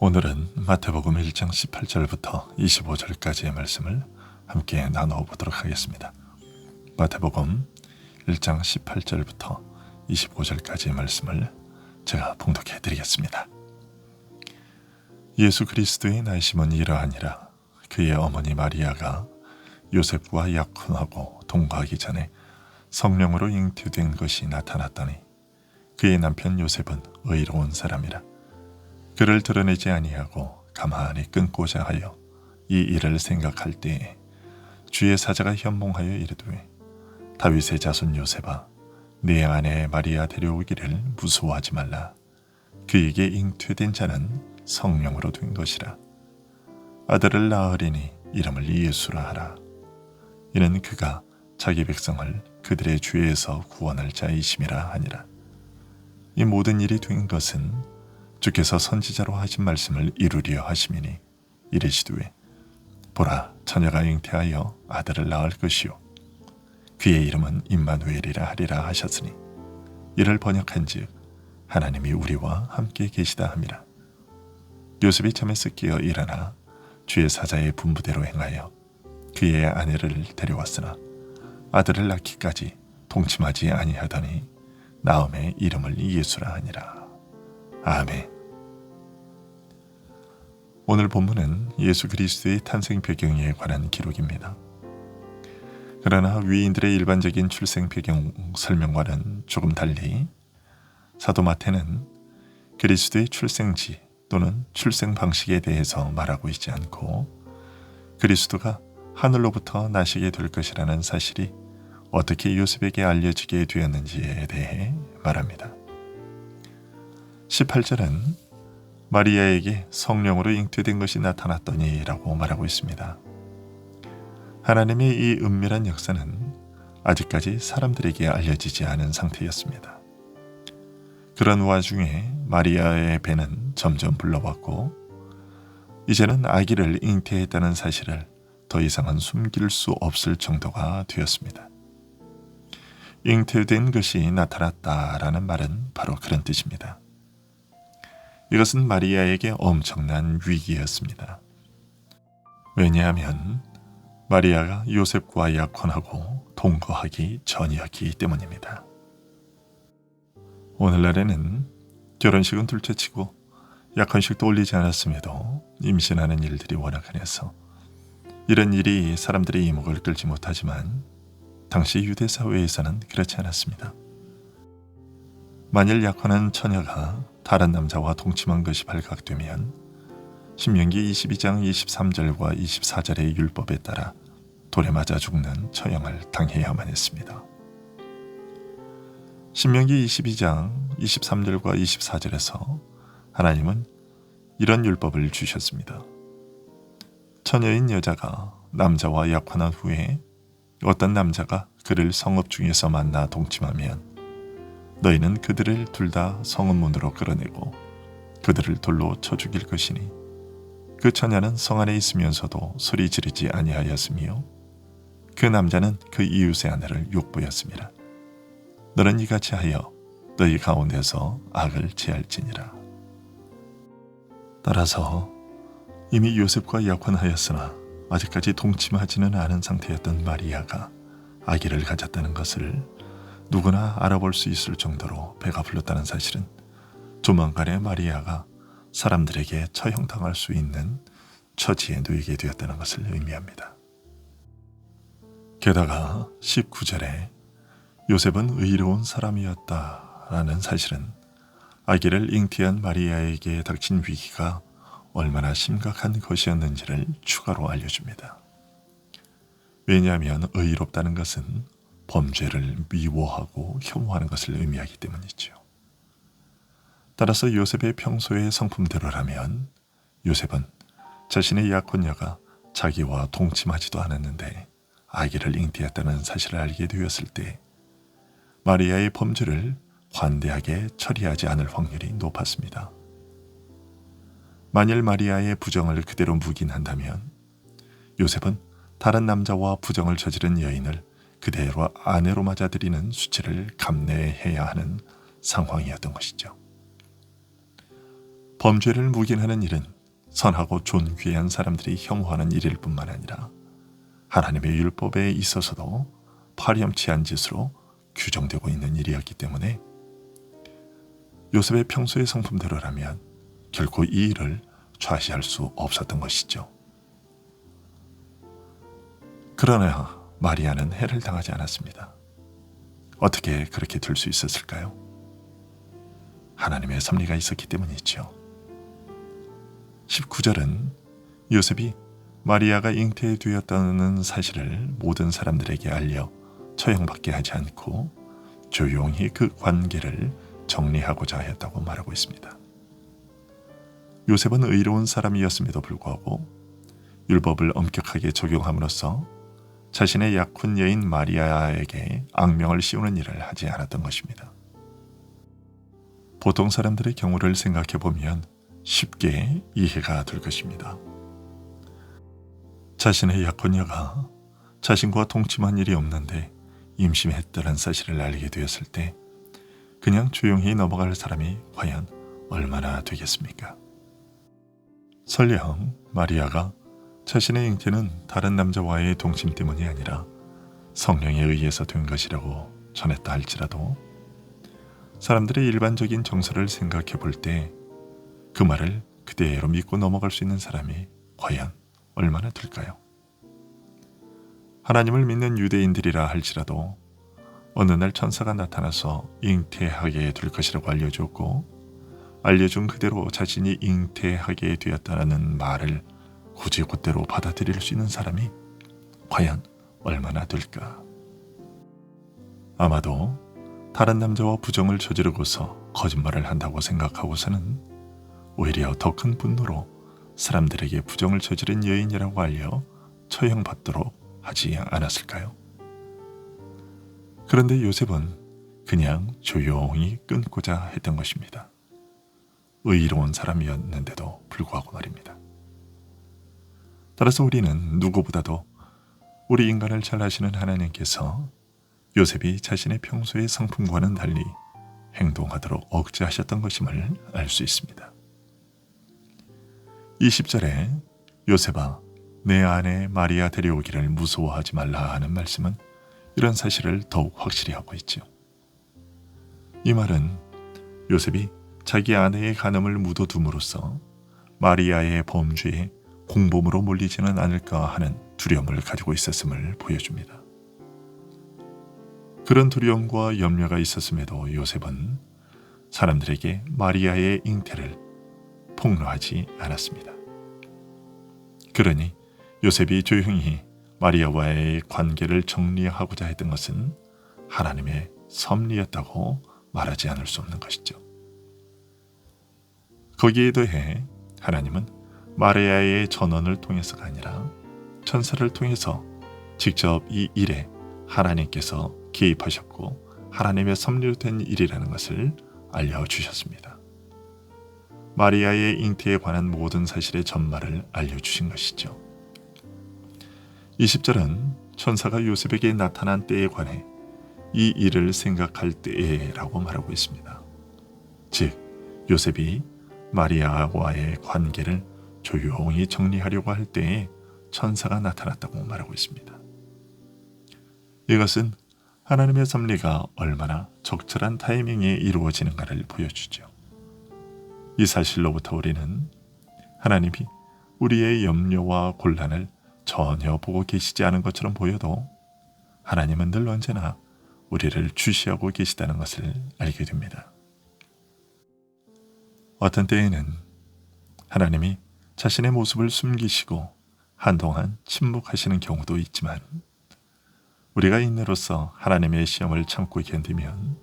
오늘은 마태복음 1장 18절부터 25절까지의 말씀을 함께 나누어 보도록 하겠습니다. 마태복음 1장 18절부터 25절까지의 말씀을 제가 봉독해 드리겠습니다. 예수 그리스도의 나이심은 이러하니라. 그의 어머니 마리아가 요셉과 약혼하고 동거하기 전에 성령으로 잉태된 것이 나타났더니 그의 남편 요셉은 의로운 사람이라. 그를 드러내지 아니하고 가만히 끊고자 하여 이 일을 생각할 때에 주의 사자가 현몽하여 이르되 다윗의 자손 요셉아 네 아내 마리아 데려오기를 무서워하지 말라. 그에게 잉태된 자는 성령으로 된 것이라. 아들을 낳으리니 이름을 예수라 하라. 이는 그가 자기 백성을 그들의 죄에서 구원할 자이심이라 하니라. 이 모든 일이 된 것은 주께서 선지자로 하신 말씀을 이루려 하심이니 이르시되 보라 처녀가 잉태하여 아들을 낳을 것이요 그의 이름은 임마누엘이라 하리라 하셨으니 이를 번역한즉 하나님이 우리와 함께 계시다 함이라. 요셉이 잠에서 깨어 일어나 주의 사자의 분부대로 행하여 그의 아내를 데려왔으나 아들을 낳기까지 동침하지 아니하더니 나음의 이름을 예수라 하니라. 아멘. 오늘 본문은 예수 그리스도의 탄생 배경에 관한 기록입니다. 그러나 위인들의 일반적인 출생 배경 설명과는 조금 달리 사도 마태는 그리스도의 출생지 또는 출생 방식에 대해서 말하고 있지 않고 그리스도가 하늘로부터 나시게 될 것이라는 사실이 어떻게 요셉에게 알려지게 되었는지에 대해 말합니다. 18절은 마리아에게 성령으로 잉태된 것이 나타났더니 라고 말하고 있습니다. 하나님의 이 은밀한 역사는 아직까지 사람들에게 알려지지 않은 상태였습니다. 그런 와중에 마리아의 배는 점점 불러왔고 이제는 아기를 잉태했다는 사실을 더 이상은 숨길 수 없을 정도가 되었습니다. 잉태된 것이 나타났다라는 말은 바로 그런 뜻입니다. 이것은 마리아에게 엄청난 위기였습니다. 왜냐하면 마리아가 요셉과 약혼하고 동거하기 전이었기 때문입니다. 오늘날에는 결혼식은 둘째치고 약혼식도 올리지 않았음에도 임신하는 일들이 워낙 흔해서 이런 일이 사람들의 이목을 끌지 못하지만 당시 유대 사회에서는 그렇지 않았습니다. 만일 약혼한 처녀가 다른 남자와 동침한 것이 발각되면 신명기 22장 23절과 24절의 율법에 따라 돌에 맞아 죽는 처형을 당해야만 했습니다. 신명기 22장 23절과 24절에서 하나님은 이런 율법을 주셨습니다. 처녀인 여자가 남자와 약혼한 후에 어떤 남자가 그를 성읍 중에서 만나 동침하면 너희는 그들을 둘 다 성읍 문으로 끌어내고 그들을 돌로 쳐 죽일 것이니 그 처녀는 성 안에 있으면서도 소리 지르지 아니하였으며 그 남자는 그 이웃의 아내를 욕보였습니다. 너는 이같이 하여 너희 가운데서 악을 제할지니라. 따라서 이미 요셉과 약혼하였으나 아직까지 동침하지는 않은 상태였던 마리아가 아기를 가졌다는 것을 누구나 알아볼 수 있을 정도로 배가 불렀다는 사실은 조만간에 마리아가 사람들에게 처형당할 수 있는 처지에 놓이게 되었다는 것을 의미합니다. 게다가 19절에 요셉은 의로운 사람이었다라는 사실은 아기를 잉태한 마리아에게 닥친 위기가 얼마나 심각한 것이었는지를 추가로 알려줍니다. 왜냐하면 의롭다는 것은 범죄를 미워하고 혐오하는 것을 의미하기 때문이죠. 따라서 요셉의 평소의 성품대로라면 요셉은 자신의 약혼녀가 자기와 동침하지도 않았는데 아기를 잉태했다는 사실을 알게 되었을 때 마리아의 범죄를 관대하게 처리하지 않을 확률이 높았습니다. 만일 마리아의 부정을 그대로 묵인한다면 요셉은 다른 남자와 부정을 저지른 여인을 그대로 아내로 맞아들이는 수치를 감내해야 하는 상황이었던 것이죠. 범죄를 묵인하는 일은 선하고 존귀한 사람들이 혐오하는 일일 뿐만 아니라 하나님의 율법에 있어서도 파렴치한 짓으로 규정되고 있는 일이었기 때문에 요셉의 평소의 성품대로라면 결코 이 일을 좌시할 수 없었던 것이죠. 그러나 마리아는 해를 당하지 않았습니다. 어떻게 그렇게 될 수 있었을까요? 하나님의 섭리가 있었기 때문이죠. 19절은 요셉이 마리아가 잉태되었다는 사실을 모든 사람들에게 알려 처형받게 하지 않고 조용히 그 관계를 정리하고자 하였다고 말하고 있습니다. 요셉은 의로운 사람이었음에도 불구하고 율법을 엄격하게 적용함으로써 자신의 약혼 여인 마리아에게 악명을 씌우는 일을 하지 않았던 것입니다. 보통 사람들의 경우를 생각해 보면 쉽게 이해가 될 것입니다. 자신의 약혼녀가 자신과 동침한 일이 없는데 임신했다는 사실을 알게 되었을 때 그냥 조용히 넘어갈 사람이 과연 얼마나 되겠습니까? 설령 마리아가 자신의 잉태는 다른 남자와의 동침 때문이 아니라 성령에 의해서 된 것이라고 전했다 할지라도 사람들의 일반적인 정서를 생각해 볼 때 그 말을 그대로 믿고 넘어갈 수 있는 사람이 과연 얼마나 될까요? 하나님을 믿는 유대인들이라 할지라도 어느 날 천사가 나타나서 잉태하게 될 것이라고 알려주었고 알려준 그대로 자신이 잉태하게 되었다는 말을 굳이 그대로 받아들일 수 있는 사람이 과연 얼마나 될까? 아마도 다른 남자와 부정을 저지르고서 거짓말을 한다고 생각하고서는 오히려 더 큰 분노로 사람들에게 부정을 저지른 여인이라고 알려 처형받도록 하지 않았을까요? 그런데 요셉은 그냥 조용히 끊고자 했던 것입니다. 의로운 사람이었는데도 불구하고 말입니다. 따라서 우리는 누구보다도 우리 인간을 잘 아시는 하나님께서 요셉이 자신의 평소의 성품과는 달리 행동하도록 억제하셨던 것임을 알 수 있습니다. 20절에 요셉아 내 아내 마리아 데려오기를 무서워하지 말라 하는 말씀은 이런 사실을 더욱 확실히 하고 있죠. 이 말은 요셉이 자기 아내의 간음을 묻어둠으로써 마리아의 범죄에 공범으로 몰리지는 않을까 하는 두려움을 가지고 있었음을 보여줍니다. 그런 두려움과 염려가 있었음에도 요셉은 사람들에게 마리아의 잉태를 폭로하지 않았습니다. 그러니 요셉이 조용히 마리아와의 관계를 정리하고자 했던 것은 하나님의 섭리였다고 말하지 않을 수 없는 것이죠. 거기에 더해 하나님은 마리아의 전언을 통해서가 아니라 천사를 통해서 직접 이 일에 하나님께서 개입하셨고 하나님의 섭리로 된 일이라는 것을 알려주셨습니다. 마리아의 잉태에 관한 모든 사실의 전말을 알려주신 것이죠. 20절은 천사가 요셉에게 나타난 때에 관해 이 일을 생각할 때라고 말하고 있습니다. 즉 요셉이 마리아와의 관계를 조용히 정리하려고 할 때에 천사가 나타났다고 말하고 있습니다. 이것은 하나님의 섭리가 얼마나 적절한 타이밍에 이루어지는가를 보여주죠. 이 사실로부터 우리는 하나님이 우리의 염려와 곤란을 전혀 보고 계시지 않은 것처럼 보여도 하나님은 늘 언제나 우리를 주시하고 계시다는 것을 알게 됩니다. 어떤 때에는 하나님이 자신의 모습을 숨기시고 한동안 침묵하시는 경우도 있지만 우리가 인내로서 하나님의 시험을 참고 견디면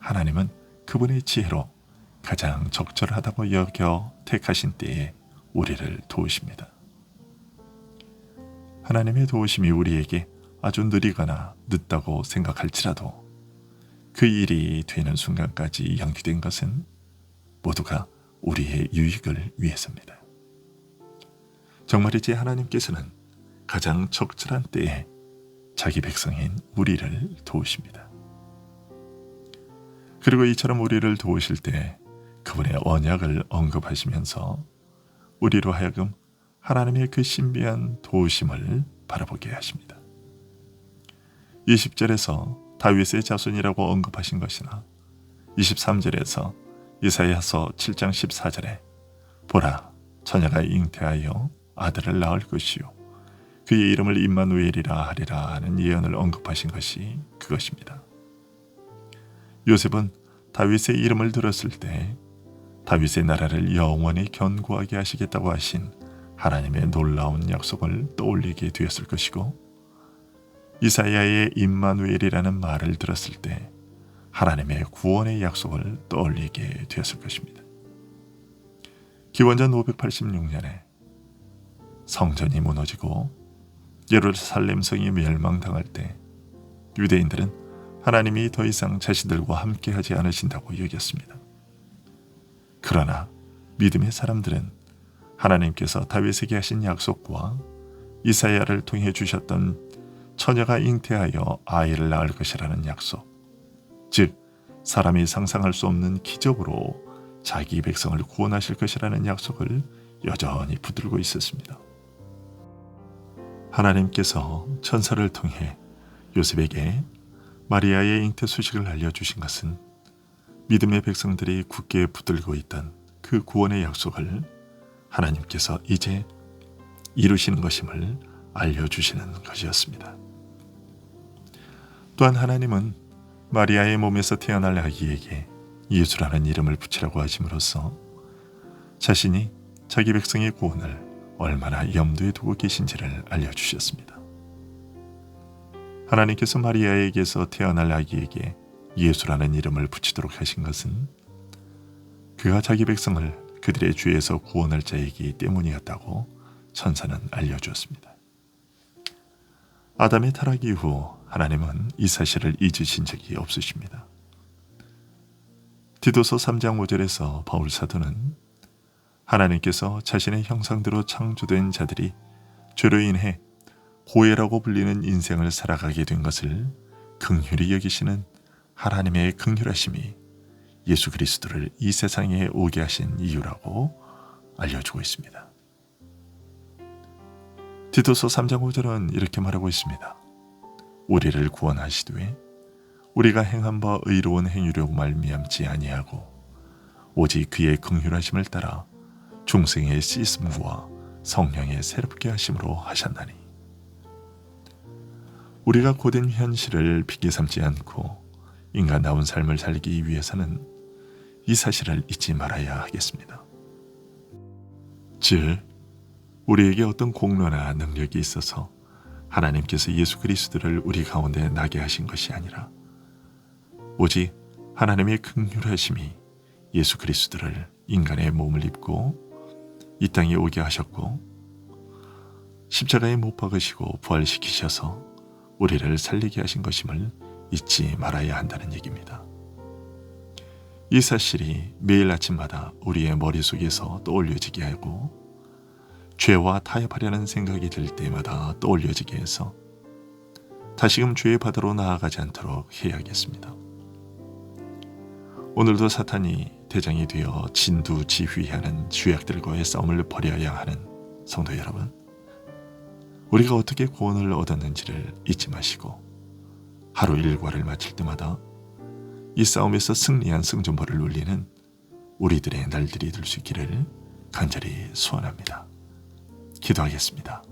하나님은 그분의 지혜로 가장 적절하다고 여겨 택하신 때에 우리를 도우십니다. 하나님의 도우심이 우리에게 아주 느리거나 늦다고 생각할지라도 그 일이 되는 순간까지 연기된 것은 모두가 우리의 유익을 위해서입니다. 정말이지 하나님께서는 가장 적절한 때에 자기 백성인 우리를 도우십니다. 그리고 이처럼 우리를 도우실 때 그분의 언약을 언급하시면서 우리로 하여금 하나님의 그 신비한 도우심을 바라보게 하십니다. 20절에서 다윗의 자손이라고 언급하신 것이나 23절에서 이사야서 7장 14절에 보라 처녀가 잉태하여 아들을 낳을 것이요 그의 이름을 임마누엘이라 하리라 하는 예언을 언급하신 것이 그것입니다. 요셉은 다윗의 이름을 들었을 때 다윗의 나라를 영원히 견고하게 하시겠다고 하신 하나님의 놀라운 약속을 떠올리게 되었을 것이고, 이사야의 임마누엘이라는 말을 들었을 때 하나님의 구원의 약속을 떠올리게 되었을 것입니다. 기원전 586년에 성전이 무너지고 예루살렘 성이 멸망당할 때 유대인들은 하나님이 더 이상 자신들과 함께하지 않으신다고 여겼습니다. 그러나 믿음의 사람들은 하나님께서 다윗에게 하신 약속과 이사야를 통해 주셨던 처녀가 잉태하여 아이를 낳을 것이라는 약속, 즉 사람이 상상할 수 없는 기적으로 자기 백성을 구원하실 것이라는 약속을 여전히 붙들고 있었습니다. 하나님께서 천사를 통해 요셉에게 마리아의 잉태 소식을 알려주신 것은 믿음의 백성들이 굳게 붙들고 있던 그 구원의 약속을 하나님께서 이제 이루시는 것임을 알려주시는 것이었습니다. 또한 하나님은 마리아의 몸에서 태어날 아기에게 예수라는 이름을 붙이라고 하심으로써 자신이 자기 백성의 구원을 얼마나 염두에 두고 계신지를 알려주셨습니다. 하나님께서 마리아에게서 태어날 아기에게 예수라는 이름을 붙이도록 하신 것은 그가 자기 백성을 그들의 죄에서 구원할 자이기 때문이었다고 천사는 알려주었습니다. 아담의 타락 이후 하나님은 이 사실을 잊으신 적이 없으십니다. 디도서 3장 5절에서 바울 사도는 하나님께서 자신의 형상대로 창조된 자들이 죄로 인해 고해라고 불리는 인생을 살아가게 된 것을 긍휼히 여기시는 하나님의 긍휼하심이 예수 그리스도를 이 세상에 오게 하신 이유라고 알려주고 있습니다. 디도서 3장 5절은 이렇게 말하고 있습니다. 우리를 구원하시되 우리가 행한 바 의로운 행위로 말미암지 아니하고 오직 그의 긍휼하심을 따라 중생의 씻음과 성령의 새롭게 하심으로 하셨나니, 우리가 고된 현실을 핑계 삼지 않고 인간다운 삶을 살기 위해서는 이 사실을 잊지 말아야 하겠습니다. 즉, 우리에게 어떤 공로나 능력이 있어서 하나님께서 예수 그리스도를 우리 가운데 나게 하신 것이 아니라 오직 하나님의 긍휼하심이 예수 그리스도를 인간의 몸을 입고 이 땅에 오게 하셨고 십자가에 못 박으시고 부활시키셔서 우리를 살리게 하신 것임을 잊지 말아야 한다는 얘기입니다. 이 사실이 매일 아침마다 우리의 머릿속에서 떠올려지게 하고 죄와 타협하려는 생각이 들 때마다 떠올려지게 해서 다시금 죄의 바다로 나아가지 않도록 해야겠습니다. 오늘도 사탄이 대장이 되어 진두지휘하는 죄악들과의 싸움을 벌여야 하는 성도 여러분, 우리가 어떻게 구원을 얻었는지를 잊지 마시고 하루 일과를 마칠 때마다 이 싸움에서 승리한 승전보를 울리는 우리들의 날들이 될 수 있기를 간절히 소원합니다. 기도하겠습니다.